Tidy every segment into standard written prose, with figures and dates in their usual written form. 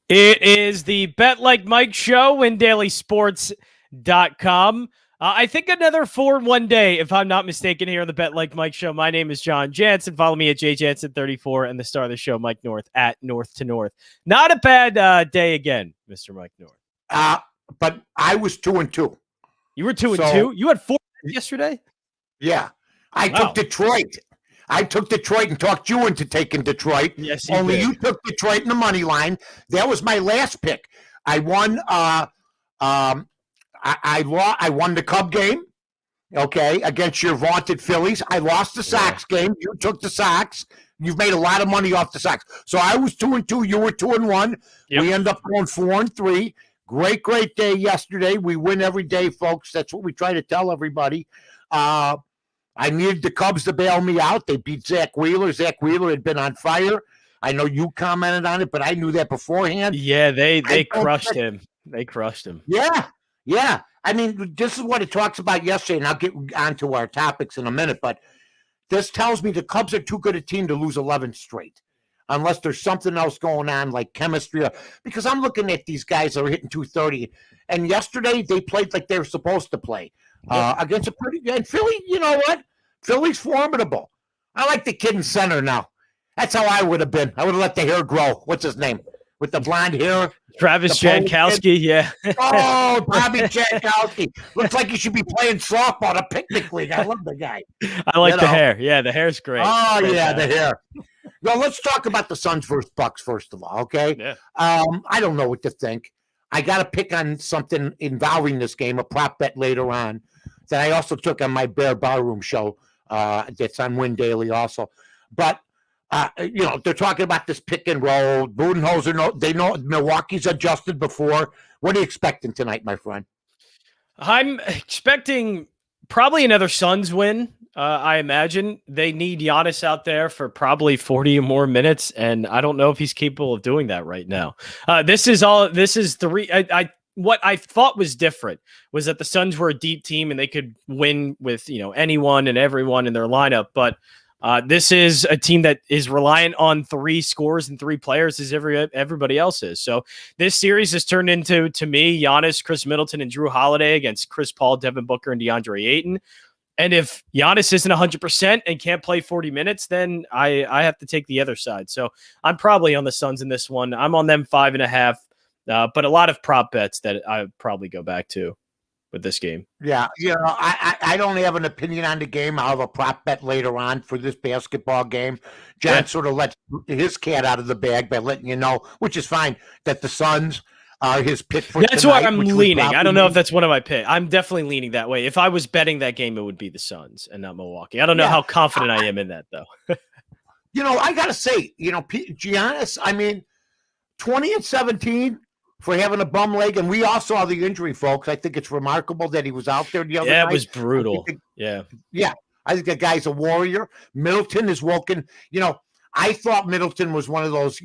It is the Bet Like Mike show, WinDailySports.com. I think another 4-1 day, if I'm not mistaken, here on the Bet Like Mike show. My name is Jon Jansen. Follow me at JJansen34 and the star of the show, Mike North, at North to North. Not a bad day again, Mr. Mike North. But I was 2-2. You were 2-2? You had 4 yesterday? Yeah. I took Detroit. I took Detroit and talked you into taking Detroit. Yes, Only you took Detroit in the money line. That was my last pick. I won. I won the Cub game. Okay, against your vaunted Phillies. I lost the Sox game. You took the Sox. You've made a lot of money off the Sox. So I was 2-2. You were 2-1. Yep. We end up going 4-3. Great day yesterday. We win every day, folks. That's what we try to tell everybody. I needed the Cubs to bail me out. They beat Zach Wheeler. Zach Wheeler had been on fire. I know you commented on it, but I knew that beforehand. Yeah, they crushed him. They crushed him. Yeah. I mean, this is what it talks about yesterday, and I'll get on to our topics in a minute, but this tells me the Cubs are too good a team to lose 11 straight, unless there's something else going on, like chemistry. Because I'm looking at these guys that are hitting 230, and yesterday they played like they were supposed to play against a pretty good Philly. You know what? Philly's formidable. I like the kid in center now. That's how I would have been. I would have let the hair grow. What's his name? With the blonde hair. Travis Jankowski, yeah. Oh, Bobby Jankowski. Looks like he should be playing softball at a picnic league. I love the guy. I like the hair. Yeah, the hair's great. Oh, yeah, the hair. Well, let's talk about the Suns versus Bucks first of all, okay? Yeah. I don't know what to think. I got to pick on something involving this game, a prop bet later on, that I also took on my Bear Barroom show that's on Win Daily also. But, they're talking about this pick and roll. Budenholzer, they know Milwaukee's adjusted before. What are you expecting tonight, my friend? I'm expecting probably another Suns win. I imagine they need Giannis out there for probably 40 or more minutes, and I don't know if he's capable of doing that right now. What I thought was different was that the Suns were a deep team and they could win with anyone and everyone in their lineup, but this is a team that is reliant on 3 scores and 3 players as everybody else is. So this series has turned into, to me, Giannis, Chris Middleton, and Drew Holiday against Chris Paul, Devin Booker, and DeAndre Ayton. And if Giannis isn't 100% and can't play 40 minutes, then I have to take the other side. So I'm probably on the Suns in this one. I'm on them 5.5, but a lot of prop bets that I would probably go back to with this game. Yeah, I don't have an opinion on the game. I'll have a prop bet later on for this basketball game. John sort of lets his cat out of the bag by letting you know, which is fine, that the Suns are his pick for That's tonight, why I'm leaning. I don't know if that's one of my picks. I'm definitely leaning that way. If I was betting that game, it would be the Suns and not Milwaukee. I don't know how confident I am in that, though. I got to say, Giannis, 20-17 for having a bum leg, and we all saw the injury, folks. I think it's remarkable that he was out there the other night. Yeah, it was brutal. Yeah, I think the guy's a warrior. Middleton is woken. I thought Middleton was one of those,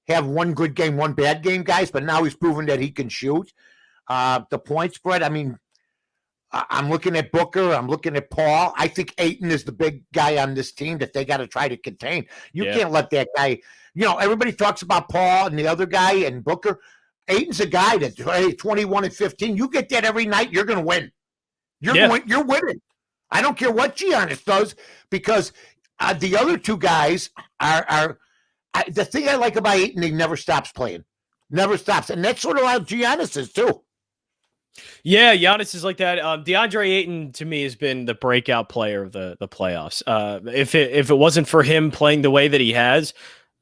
have one good game, one bad game guys, but now he's proven that he can shoot. The point spread, I'm looking at Booker. I'm looking at Paul. I think Ayton is the big guy on this team that they got to try to contain. You can't let that guy, everybody talks about Paul and the other guy and Booker. Ayton's a guy that 21-15. You get that every night, you're going to win. You're winning. I don't care what Giannis does, because the other two guys are the thing I like about Ayton. He never stops playing, never stops, and that's sort of how Giannis is too. Yeah, Giannis is like that. DeAndre Ayton to me has been the breakout player of the playoffs. If it wasn't for him playing the way that he has,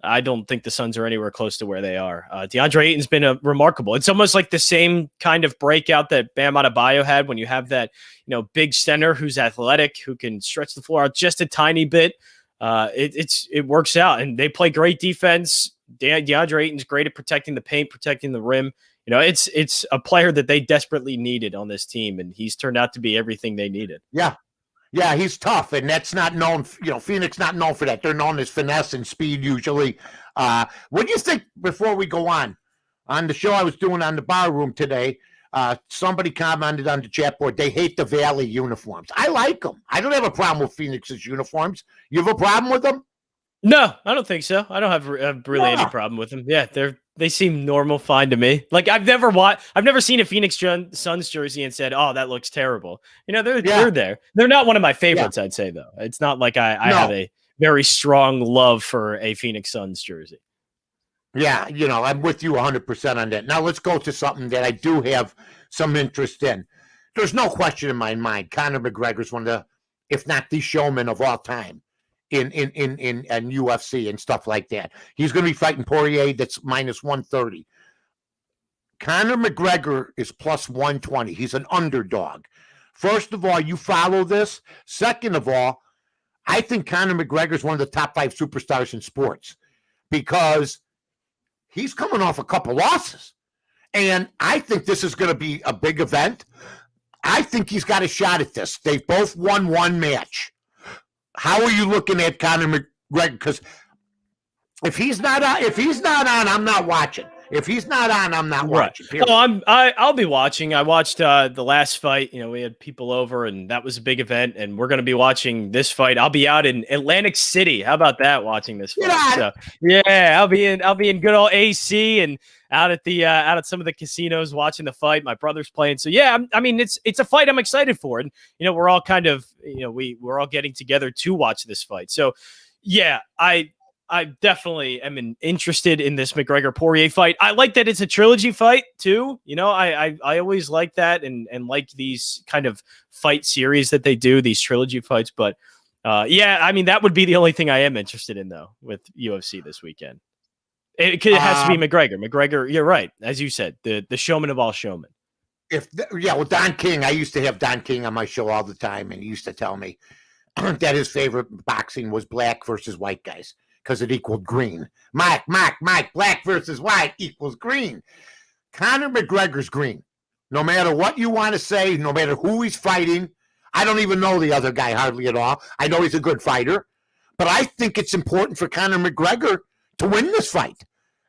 I don't think the Suns are anywhere close to where they are. DeAndre Ayton's been remarkable. It's almost like the same kind of breakout that Bam Adebayo had when you have that, big center who's athletic, who can stretch the floor out just a tiny bit. It works out, and they play great defense. DeAndre Ayton's great at protecting the paint, protecting the rim. It's a player that they desperately needed on this team, and he's turned out to be everything they needed. Yeah, he's tough, and that's not known. Phoenix not known for that. They're known as finesse and speed usually. What do you think before we go on the show I was doing on the bar room today? Somebody commented on the chat board, they hate the Valley uniforms. I like them. I don't have a problem with Phoenix's uniforms. You have a problem with them? No, I don't think so. I don't have really any problem with them. Yeah, they're They seem normal, fine to me. Like I've never seen a Phoenix Suns jersey and said, "Oh, that looks terrible." They're there. They're not one of my Yeah. favorites, I'd say though. It's not like I have No. a very strong love for a Phoenix Suns jersey. Yeah, I'm with you 100% on that. Now let's go to something that I do have some interest in. There's no question in my mind. Conor McGregor's one of the, if not the showman of all time in UFC and stuff like that. He's going to be fighting Poirier, that's minus 130. Conor McGregor is plus 120. He's an underdog. First of all, you follow this. Second of all, I think Conor McGregor is one of the top 5 superstars in sports because he's coming off a couple losses. And I think this is going to be a big event. I think he's got a shot at this. They've both won one match. How are you looking at Conor McGregor? Because if he's not on, I'm not watching. If he's not on, I'm not watching. Period. Oh, I'll be watching. I watched the last fight. We had people over, and that was a big event. And we're going to be watching this fight. I'll be out in Atlantic City. How about that? Watching this fight. Yeah. So, yeah, I'll be in good old AC and out at some of the casinos watching the fight. My brother's playing. So yeah, I mean it's a fight I'm excited for, and we're all kind of we're all getting together to watch this fight. So yeah, I definitely am interested in this McGregor Poirier fight. I like that it's a trilogy fight too. I always like that and like these kind of fight series that they do, these trilogy fights. But yeah, I mean that would be the only thing I am interested in though with UFC this weekend. It has to be McGregor. McGregor, you're right. As you said, the showman of all showmen. Well, Don King, I used to have Don King on my show all the time, and he used to tell me that his favorite boxing was black versus white guys because it equaled green. Mike, black versus white equals green. Conor McGregor's green. No matter what you want to say, no matter who he's fighting, I don't even know the other guy hardly at all. I know he's a good fighter, but I think it's important for Conor McGregor to win this fight.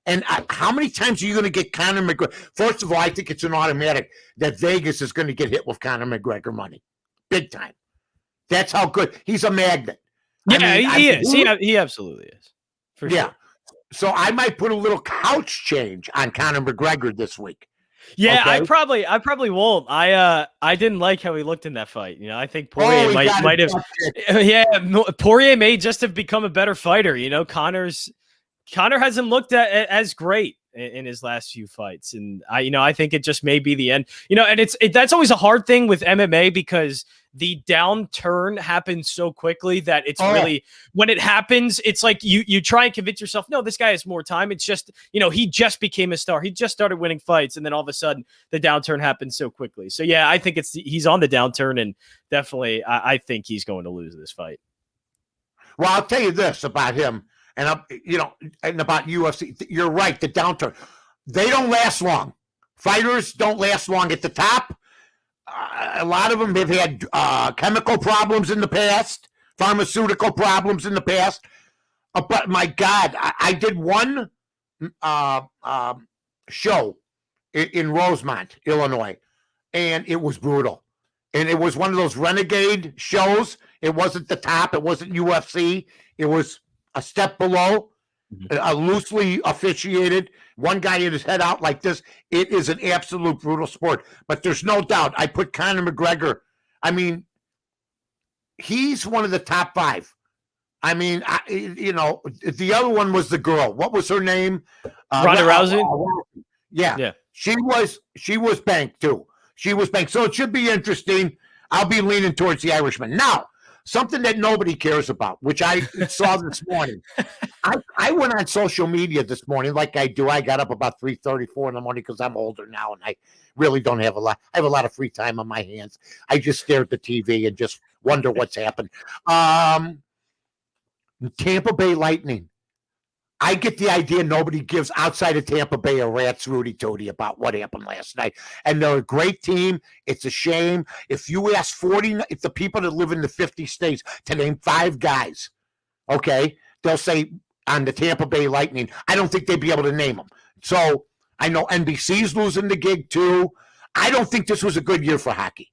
And how many times are you going to get Conor McGregor? First of all, I think it's an automatic that Vegas is going to get hit with Conor McGregor money. Big time. That's how good. He's a magnet. Yeah, he is. He absolutely is. For sure. So I might put a little couch change on Conor McGregor this week. Yeah, okay? I probably won't. I didn't like how he looked in that fight. I think Poirier might have. Yeah, Poirier may just have become a better fighter. Conor hasn't looked as great in his last few fights, and I think it just may be the end. And that's always a hard thing with MMA because the downturn happens so quickly that it's really when it happens, it's like you try and convince yourself, no, this guy has more time. It's just he just became a star. He just started winning fights, and then all of a sudden the downturn happens so quickly. So yeah, I think he's on the downturn, and definitely I think he's going to lose this fight. Well, I'll tell you this about him. And and about UFC, you're right. The downturn, they don't last long. Fighters don't last long at the top. A lot of them have had chemical problems in the past, pharmaceutical problems in the past. But my God, I did one show in Rosemont, Illinois, and it was brutal. And it was one of those renegade shows. It wasn't the top. It wasn't UFC. It was a step below, loosely officiated. One guy had his head out like this. It is an absolute brutal sport. But there's no doubt. I put Conor McGregor. I mean, he's one of the top 5. I mean, the other one was the girl. What was her name? Ronda Rousey. Yeah. She was banked too. She was banked. So it should be interesting. I'll be leaning towards the Irishman. Now, something that nobody cares about, which I saw this morning. I went on social media this morning like I do. I got up about 3:34 in the morning because I'm older now and I really don't have a lot. I have a lot of free time on my hands. I just stare at the TV and just wonder what's happened. Tampa Bay Lightning. I get the idea nobody gives outside of Tampa Bay a rat's Rudy Tooty about what happened last night. And they're a great team. It's a shame. If you ask if the people that live in the 50 states to name 5 guys, okay, they'll say on the Tampa Bay Lightning, I don't think they'd be able to name them. So I know NBC's losing the gig too. I don't think this was a good year for hockey.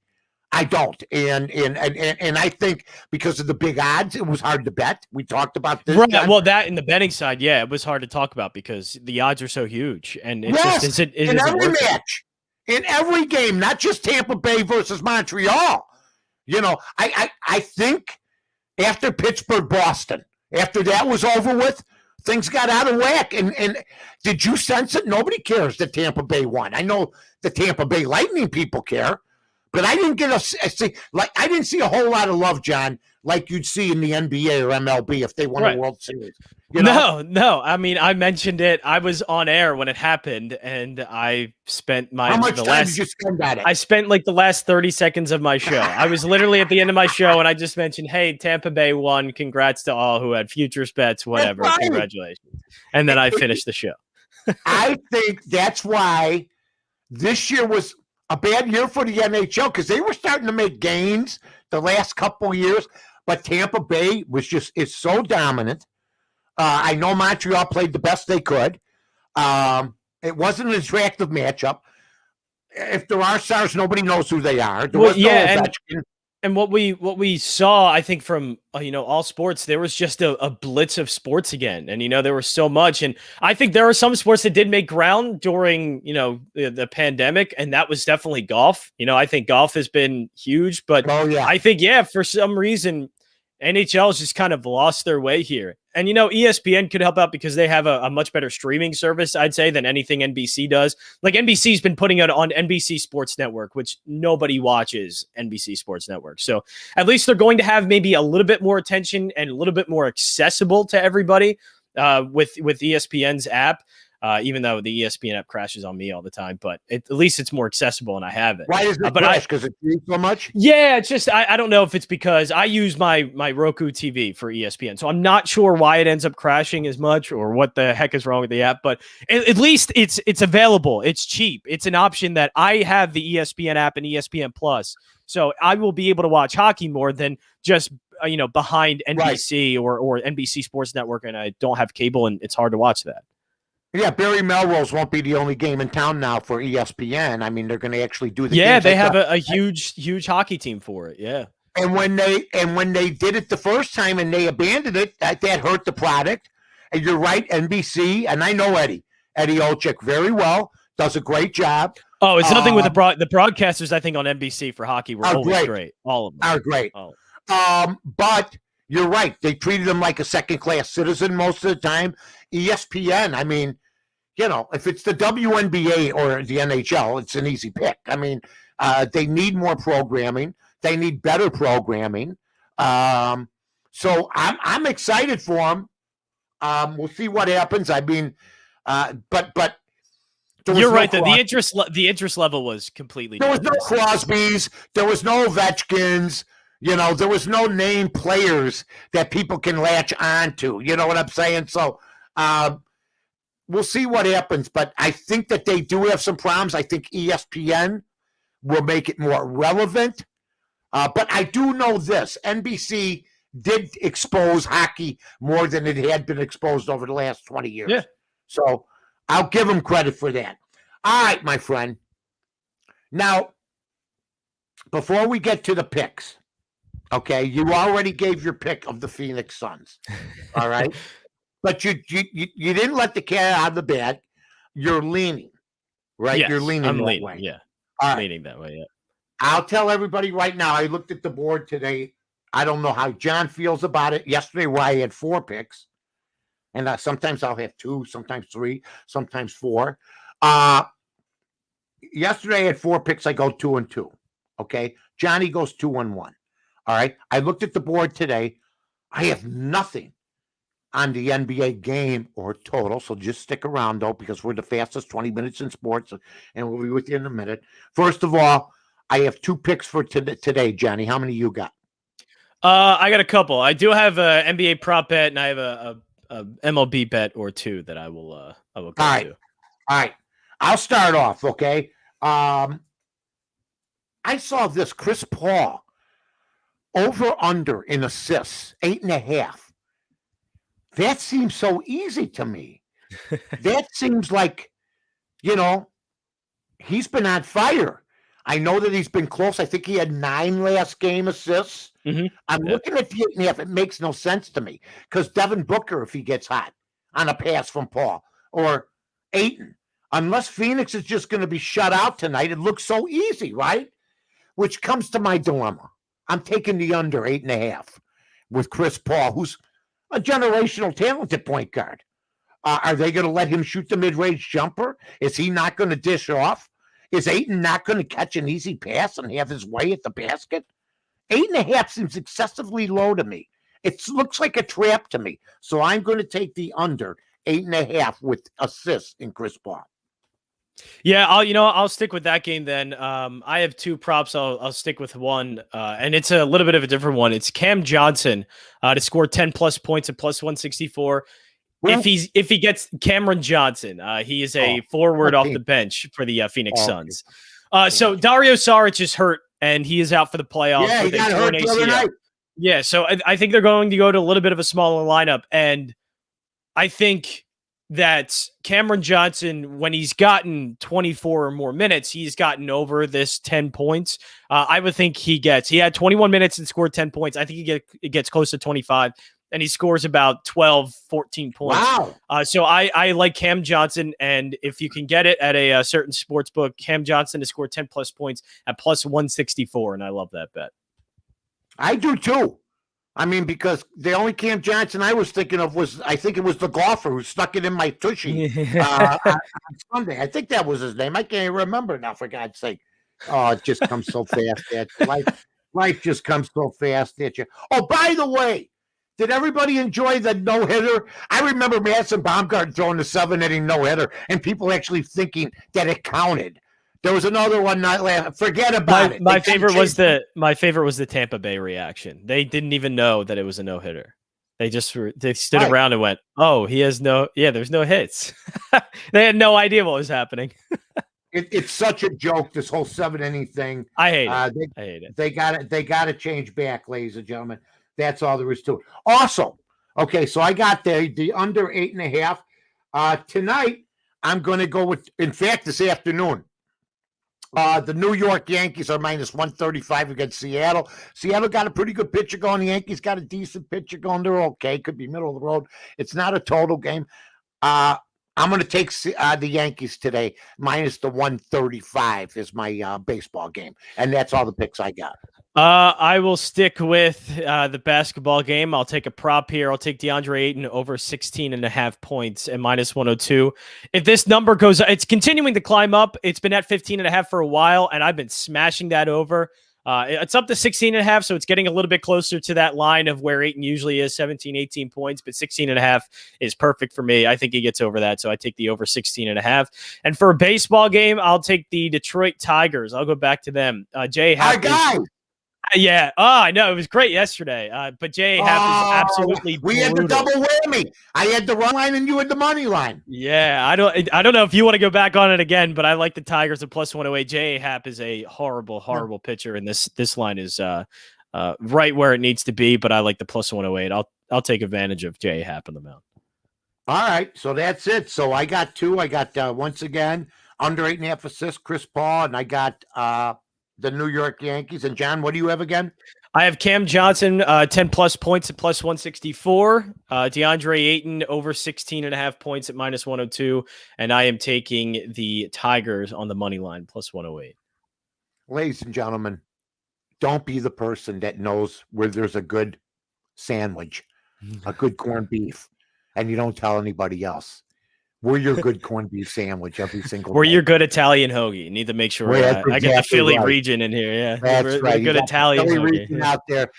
I don't, and I think because of the big odds, it was hard to bet. We talked about this, Right. John. Well, that in the betting side, yeah, it was hard to talk about because the odds are so huge, and it just Yes, isn't. It in isn't every worth it. match, in every game, not just Tampa Bay versus Montreal. I think after Pittsburgh, Boston, after that was over with, things got out of whack. And did you sense it? Nobody cares that Tampa Bay won. I know the Tampa Bay Lightning people care, but I didn't get I didn't see a whole lot of love, John, like you'd see in the NBA or MLB if they won a Right. World Series. You know? No. I mean, I mentioned it. I was on air when it happened, and I spent How much time did you spend on it? I spent like the last 30 seconds of my show. I was literally at the end of my show, and I just mentioned, "Hey, Tampa Bay won. Congrats to all who had futures bets. Whatever. Right. Congratulations." And then I finished the show. I think that's why this year was a bad year for the NHL because they were starting to make gains the last couple of years, but Tampa Bay is so dominant. I know Montreal played the best they could. It wasn't an attractive matchup. If there are stars, nobody knows who they are. There was no Ovechkin. And what we saw, I think, from all sports, there was just a blitz of sports again, and there was so much. And I think there are some sports that did make ground during the pandemic, and that was definitely golf. I think golf has been huge, but I think for some reason NHL has just kind of lost their way here. And, ESPN could help out because they have a much better streaming service, I'd say, than anything NBC does. Like NBC's been putting it on NBC Sports Network, which nobody watches NBC Sports Network. So at least they're going to have maybe a little bit more attention and a little bit more accessible to everybody with ESPN's app. Even though the ESPN app crashes on me all the time, but at least it's more accessible and I have it. Why does it crash? Because it feeds so much? Yeah, it's just I don't know if it's because I use my Roku TV for ESPN, so I'm not sure why it ends up crashing as much or what the heck is wrong with the app. But at least it's available. It's cheap. It's an option that I have the ESPN app and ESPN Plus, so I will be able to watch hockey more than just behind NBC or NBC Sports Network, and I don't have cable, and it's hard to watch that. Yeah, Barry Melrose won't be the only game in town now for ESPN. I mean, they're going to actually do the games. They have a huge hockey team for it. Yeah. And when they did it the first time and they abandoned it, that hurt the product. And you're right, NBC, and I know Eddie Olczyk very well, does a great job. Oh, it's nothing with the broadcasters, I think, on NBC for hockey were always great. All of them are great. But you're right. They treated him like a second-class citizen most of the time. ESPN, I mean, if it's the WNBA or the NHL, it's an easy pick. I mean, they need more programming. They need better programming. So I'm excited for them. We'll see what happens. I mean, but you're right. The interest level was completely. There was no Crosbys. There was no Ovechkins. There was no name players that people can latch on to. You know what I'm saying? So we'll see what happens. But I think that they do have some problems. I think ESPN will make it more relevant. But I do know this. NBC did expose hockey more than it had been exposed over the last 20 years. Yeah. So I'll give them credit for that. All right, my friend. Now, before we get to the picks, okay, you already gave your pick of the Phoenix Suns. All right. But you didn't let the cat out of the bag. You're leaning, right? Yes, you're leaning I'm that leaning, way. Yeah. I'm leaning that way, yeah. I'll tell everybody right now, I looked at the board today. I don't know how John feels about it. Yesterday, where I had 4 picks. And sometimes I'll have 2, sometimes 3, sometimes 4. Yesterday, I had 4 picks. I go 2-2. Okay. Johnny goes 2-1. All right. I looked at the board today. I have nothing on the NBA game or total. So just stick around, though, because we're the fastest 20 minutes in sports, and we'll be with you in a minute. First of all, I have 2 picks for today, Johnny. How many you got? I got a couple. I do have an NBA prop bet, and I have a MLB bet or 2 that I will go All right. to. All right. I'll start off, okay? I saw this Chris Paul over under in assists, 8.5. That seems so easy to me. That seems like, he's been on fire. I know that he's been close. I think he had 9 last game assists. Mm-hmm. I'm looking at the 8.5. It makes no sense to me because Devin Booker, if he gets hot on a pass from Paul or Ayton, unless Phoenix is just going to be shut out tonight, it looks so easy, right? Which comes to my dilemma. I'm taking the under 8.5 with Chris Paul, who's a generational talented point guard. Are they going to let him shoot the mid-range jumper? Is he not going to dish off? Is Ayton not going to catch an easy pass and have his way at the basket? 8.5 seems excessively low to me. It looks like a trap to me. So I'm going to take the under 8.5 with assists in Chris Paul. Yeah, I'll stick with that game then. I have 2 props. I'll stick with one, and it's a little bit of a different one. It's Cam Johnson to score 10 plus points at plus 164. If he gets Cameron Johnson, he is a forward off the bench for the Phoenix Suns. So Dario Saric is hurt and he is out for the playoffs. Yeah, he got hurt the other night. Yeah, so I think they're going to go to a little bit of a smaller lineup, and I think that Cameron Johnson, when he's gotten 24 or more minutes, he's gotten over this 10 points. I would think he had 21 minutes and scored 10 points. I think he gets close to 25. And he scores about 12, 14 points. Wow. So I like Cam Johnson. And if you can get it at a certain sports book, Cam Johnson to score 10 plus points at plus 164. And I love that bet. I do too. I mean, because the only Cam Johnson I was thinking of I think it was the golfer who stuck it in my tushy on Sunday. I think that was his name. I can't even remember now, for God's sake. Oh, it just comes so fast at you. Life just comes so fast at you. Oh, by the way, did everybody enjoy the no-hitter? I remember Madison Baumgarten throwing the 7-inning no-hitter and people actually thinking that it counted. There was another one not last. Forget about it. My favorite was the Tampa Bay reaction. They didn't even know that it was a no-hitter. They stood around and went, "Oh, there's no hits." They had no idea what was happening. It's such a joke, this whole 7-inning thing. I hate it. I hate it. They got to change back, ladies and gentlemen. That's all there is to it. Also, okay, so I got the under 8.5. Tonight, I'm going to go with, in fact, this afternoon, the New York Yankees are minus 135 against Seattle. Seattle got a pretty good pitcher going. The Yankees got a decent pitcher going. They're okay. Could be middle of the road. It's not a total game. I'm going to take the Yankees today. Minus the 135 is my baseball game. And that's all the picks I got. I will stick with the basketball game. I'll take a prop here. I'll take DeAndre Ayton over 16.5 points at minus 102. If this number goes, it's continuing to climb up. It's been at 15.5 for a while, and I've been smashing that over. It's up to 16.5, so it's getting a little bit closer to that line of where Ayton usually is, 17, 18 points, but 16.5 is perfect for me. I think he gets over that, so I take the over 16.5. And for a baseball game, I'll take the Detroit Tigers. I'll go back to them. Jay Happ. Yeah. Oh, I know. It was great yesterday. But Jay Happ is absolutely we had the double whammy. I had the run line and you had the money line. Yeah. I don't know if you want to go back on it again, but I like the Tigers at plus 108. Jay Happ is a horrible pitcher, and this line is right where it needs to be, but I like the plus 108. I'll take advantage of Jay Happ on the mound. All right. So that's it. So I got 2. I got once again under 8.5 assists, Chris Paul, and I got the New York Yankees. And John, what do you have again? I have Cam Johnson, 10 plus points at plus 164. DeAndre Ayton over 16.5 points at minus 102. And I am taking the Tigers on the money line plus 108. Ladies and gentlemen, don't be the person that knows where there's a good sandwich, a good corned beef, and you don't tell anybody else. We're your good corned beef sandwich every single day. We're your good Italian hoagie. You need to make sure I get the Philly region in here. Yeah, that's right. Good Italian Philly region out there.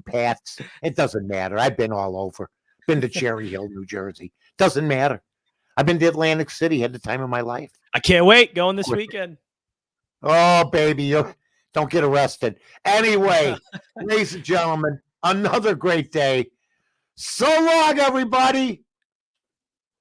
Pats. It doesn't matter. I've been all over. Been to Cherry Hill, New Jersey. Doesn't matter. I've been to Atlantic City. Had the time of my life. I can't wait. Going this weekend. Oh, baby. Don't get arrested. Anyway, ladies and gentlemen, another great day. So long, everybody.